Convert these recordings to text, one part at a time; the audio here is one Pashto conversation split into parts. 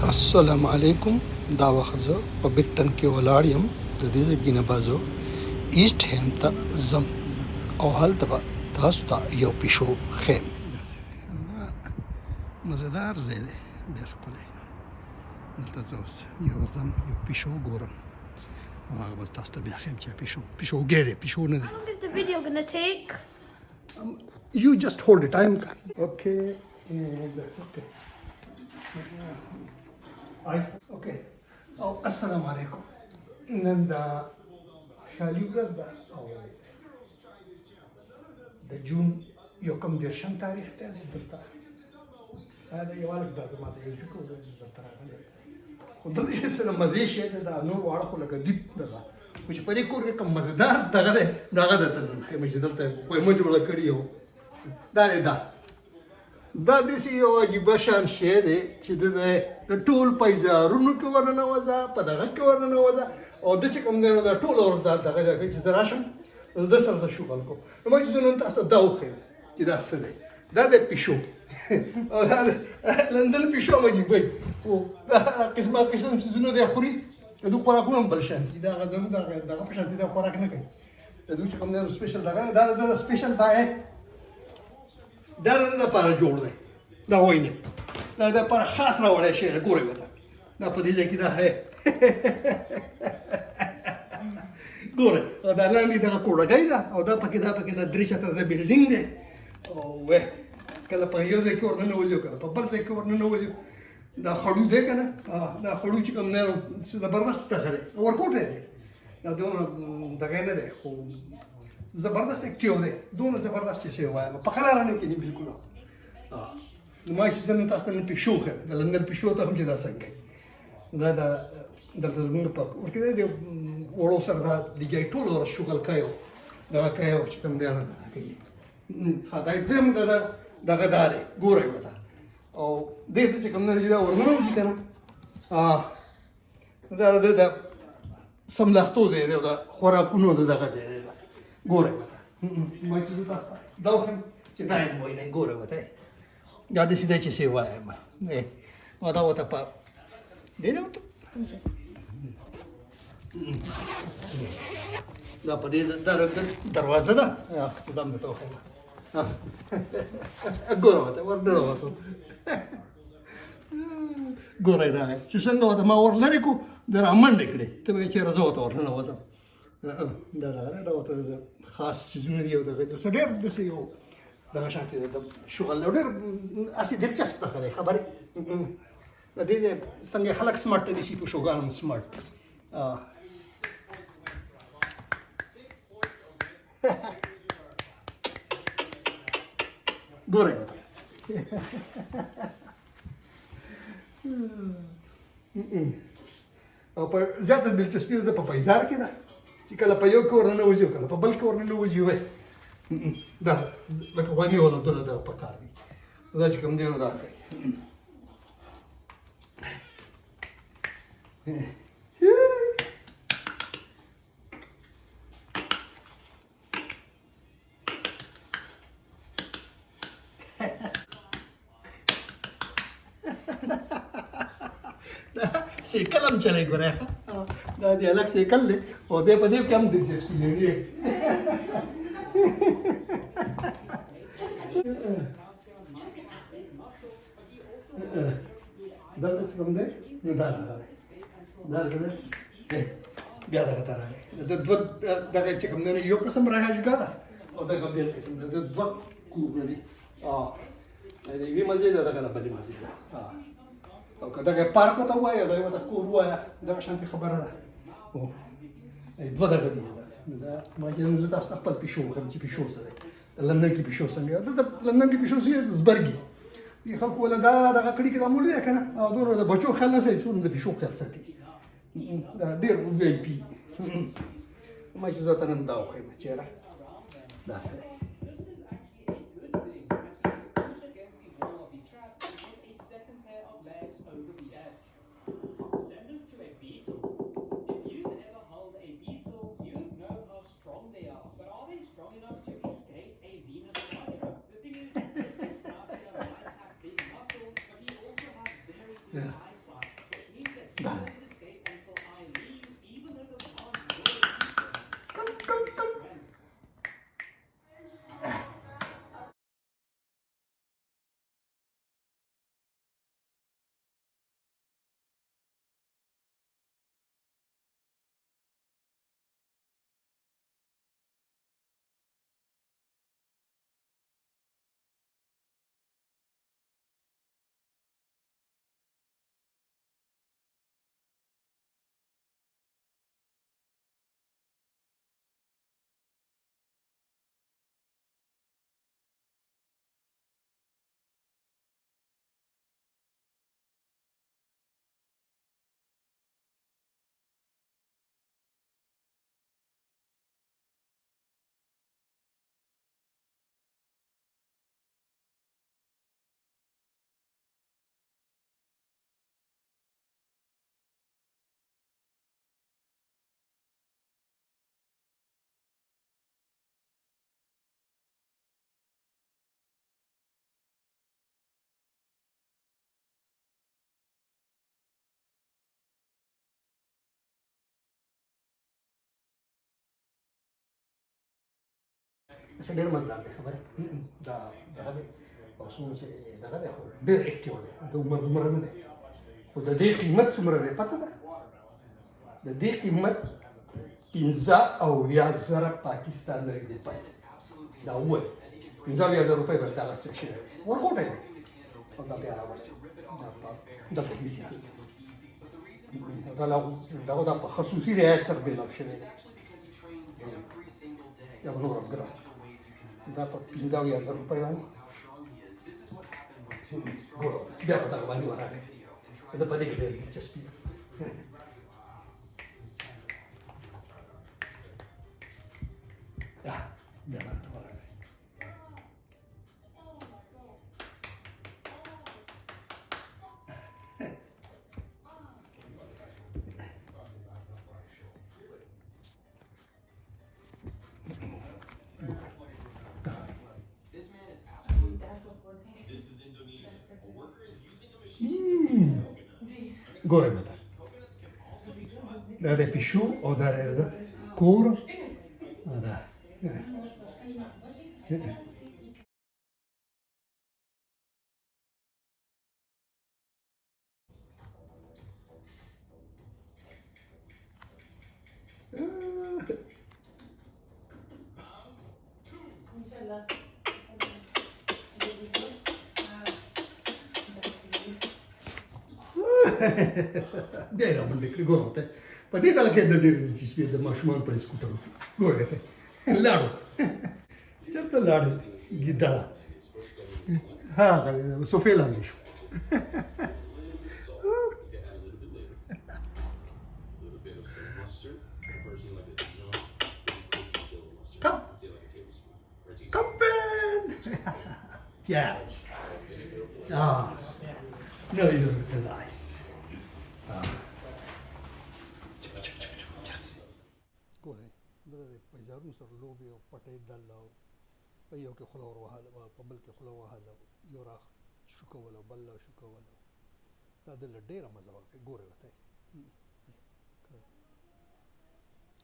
السلام علیکم. دا وخت زه په بګټن کې ولاړ یم. د دې ځای نه به زه ایسټ هیم ته ځم او هلته به تاسو ته یو پیشو ښیم. مزیدار ځای دی، ډېر ښکلی. دلته زه اوس یو ځم، یو پیشو ګورم او هغه به تاسو ته بیا ښیم چې پیشوګی دی، پیشو نه دی. How long is the video gonna take? You just hold it. Okay. Okay. Okay. السلام علیکم. نن د خالي ورځ ده او د جون یو کوم دېرشم تاریخ دی. زه درته دا یو هلک دا زما د یو فکر درته راغلی خو دلته چې څه د مزې شی دی دا نور واړه خو لکه دیپ دغه خو چې په دې کور کې کوم مزېدار دغه دی نو هغه درته ښیم چې دلته پویمه جوړه کړې وه. دا دی دا داسې یو عجیبه شان شی دی چې د ټول په اظهارونو کې ورننوځه، په دغه کې ورننوځه او ده چې کوم دی نو دا ټوله ورته دغه ځای کوي چې زه راشم ده سره زه شغل کوم. نو ما چې زه نن تاسو ته دا وښیم چې دا څه دی. دا دی پیشو او دا لندن پیشو هم عجیبه وي خو دا قسمه قسم څیزونه دی خوري. د دوی خوراکونه هم بل شان دي. دا هغه زموږ دغه په شان دي، دا خوراک نه کوي. د دوی چې کوم دی نو سپیشل دغه دا سپیشل دا دی، دا د ده لپاره جوړ دی. دا وایي دا د لپاره خاص راوړی شی دی. ګورئ ورته دا په دې ځای کې دا ګورئ دا لاندې دغه کوړګۍ ده او دا پکې دا درې چته د بلډینګ دی او کله په یو ځای کې ورننوځي کله په بل ځای کې ورننوځي. دا خړو دی که نه، دا خړو چې کوم دی نو زبردست دغه دی، ورکوټی دی. دا دومره دغه نه دی خو زبردست اکټیو دی، دومره زبردست چې څه وایم په قراره نه کېږي بلکل. نو ما چې زه نن تاسو ته نن پیشو ښیم، د لندن پیشو ته هم چې دا څنګه دا دلته زموږ په کور کې دی د وړو سره دا لګیا ټوله ورځ شغل کوي دغه کوي او چې کوم دی هغه کوي. دا دویم دغه دا دی، ګورئ ورته او دې ته چې کوم دی دا ورننوځي که نه دا د سملاستو ځای دی او د خوراکونو د دغه ځای دی. ګورئ ورته ما چې زه تاسو ته دا وښیم چې دا یې وایي. ګورئ ورته دا داسې دی چې څه وایم او دا ورته په دې دی ورته دا په دې دروازه ده دا هم درته وښیم. ګوره ورته ورننوتو ګورئ راغی چې څنګه ورته ما ور لرې کړو د رامنډې کړې ته به یې چېرې زه ورته ورننوځم. دا دا ورته خاص څیزونه دي او دغه داسې ډېر داسې یو دغه شان کې د شغل او ډېر هسې دلچسپ دغه دی خبرې. د دې څنګه خلک سمارټ دي شي پیشوګان هم سمارټ. ګورئ ورته او په زیاته دلچسپي ده په پیزار کې ده چې کله په یو کې ورننوځي او کله په بل کې ورننوځي وی دا لکه واني ولودونه دا پکار دي. دا چې کوم دی نو دا کوي. سیکل هم چلی ګورئ دا د هلک سیکل دی او دی په دې کې هم دلچسپي لري. دلته چې کوم دی نو دا راغلی بیا دغه ته راغلی د دوه دغه چې کوم دی یو قسم رهایشګاه ده او دغه بل قسم ده د دوه کورونه دي. د یوې مزې ده دغه د بلې مزې ده او که دغه پارک ورته ووایه او دغه ورته کور ووایه دغه شانتې خبره ده. دوه دغه دي دا ما چې نن زه تاسو ته خپل پیشو وښیم چې پیشو څه دی. د لندن کې پیشو څنګه د لندن کې پیشو څه زبرګي دي خلکو وله دا دغه کړي کې معمول دی که نه او دومره د بچو خیال نه ساتي څومره د پیشو خیال ساتي. دا ډېر وی آی پي. ما چې زه ته نن دا وښیم چېره دا څه دی. بله. کم کم. څه ډېر مزدار دی خبره دا دغه دی او څومره چې دغه دی خو ډېر اکټیو دی د عمر دومره نه دی خو د دې قیمت څومره دی پته ده د دې قیمت 75,000 پاکستان روپۍ دا ووایي 75,000 روپۍ به دا اخیستل شوی دی ورکوټی دی او دا بیا راوړی دا دلته ایزي دغه دا په خصوصي رعایت سره بېلاب شوی دی یا به نور هم ګران دا په 15,000 روپۍ باندې ګوره بیا په دغه باندې ورغی دا په دې کې ډېر دلچسپي ده بیا دلته ورغی ګوره مې دا د پیشو او دا د کور دا بیا یې رامنډې کړې ګوره ته په دې تله کې د ډېرې دلچسپي د ماشومانو پر سکوټرو ګوره ته لاړو چېرته لاړو ګیدړه هغه صوفې لاندې شو Come. Come in. Yeah. Ah. No, you don't realize. ګوره دغه د پیزارونو سره لوبې او پټۍ دل او په یو کې خوله ور وهله په بل کې خوله وهله یو را شو کول او بل را شو کول دا دله ډېره مزه ورکوي ګورې ورته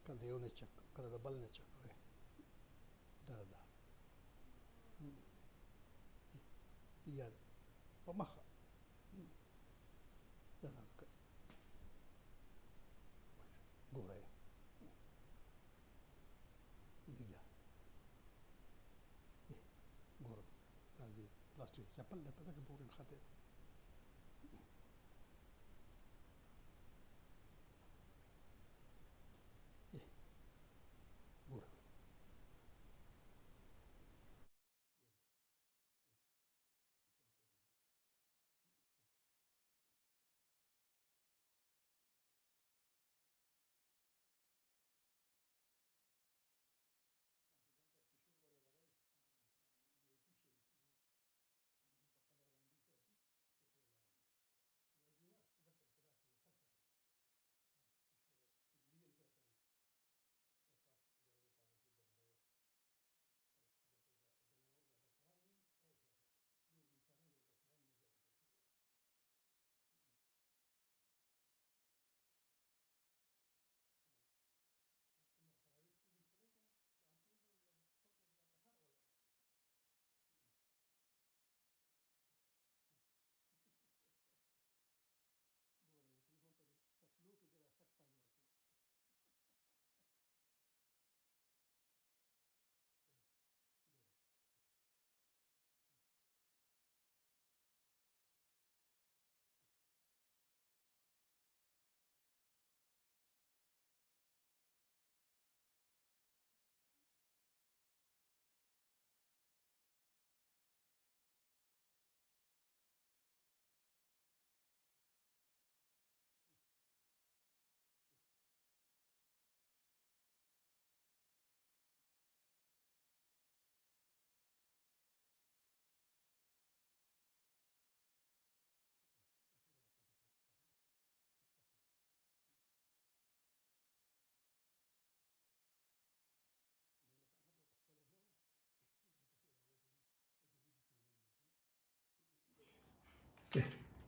کله د یو نه چک کله د بل نه چک دا یا په مخه دا دغه کوي ګوره یې ګوره دا د پلاستیک چپل دی په دغه پورې نښتی دی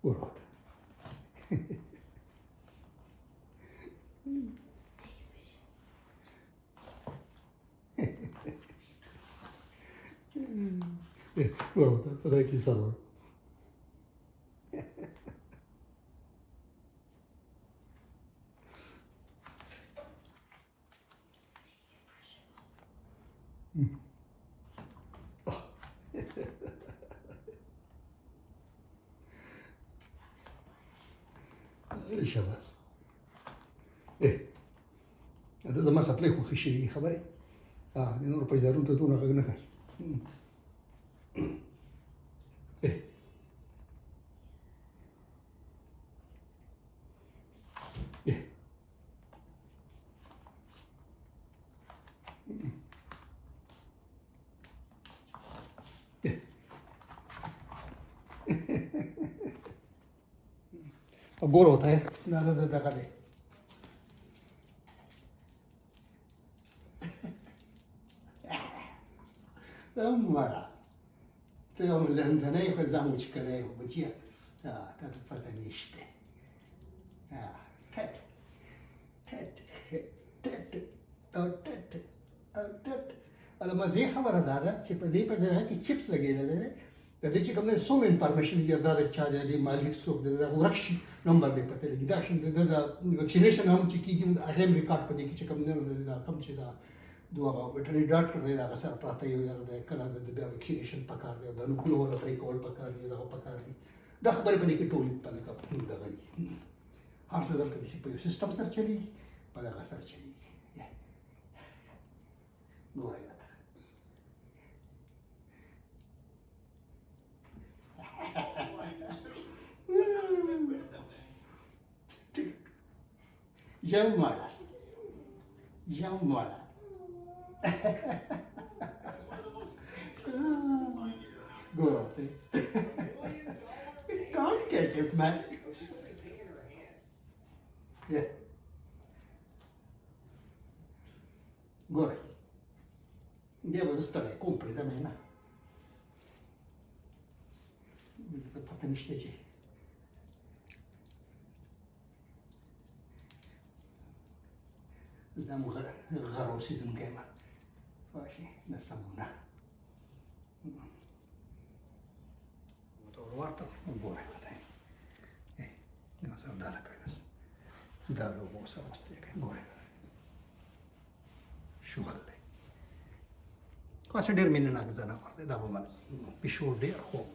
ګوره ګوره په دې کې څه ده شاباس دا زما سپلۍ خوښې شوي دي خبرې د نورو پیزارونو ته دونه غږ نه کوي ګوره ورته دا دغه دی مړه ته یو لندنی خو ځمونږ چې کلی و بچیه تا ته پته نشته ټټ ټټ ټټ او ټټ او ټټ د مزې خبره دا ده چې په دې په دغه کې چپس لګېدلی دی د دې چې کوم دی څومره انفارمیشن دي دا د چا دی مالک څوک دی دا ورک شي نمبر دی پته لګي دا شان د ویکسینیشن هم چې کېږي هغه هم ریکارډ په دې کې چې کوم دی دا کوم چې دا دغه ویټرنري ډاکټر دی هغه سره پراته یو یاره دی کله د بیا ویکسینیشن پکار دی د نوکونو ورته پرې کول پکار دي دغه پکار دي دا خبرې په دې کې ټولې په لکه دغه دي هر څه دلته چې په یو سیسټم سره چلېږي په دغه سره چلېږي ګورئ Jamala. Jamala. Go out there. You can't catch it, man. Yeah. Go ahead. Devo stare, compri da me, no? Poate niște ce. ځمونږ غر اوسېدونکی یم باشي د سمونه ورته ور ورته وګورئ ورته دا سره دا لکه اوس دا لوبه سره مستې کوي ګورئ شغل دی خاصه ډېر مینه ناک ځناور دی دا به من پیشو ډېر خوب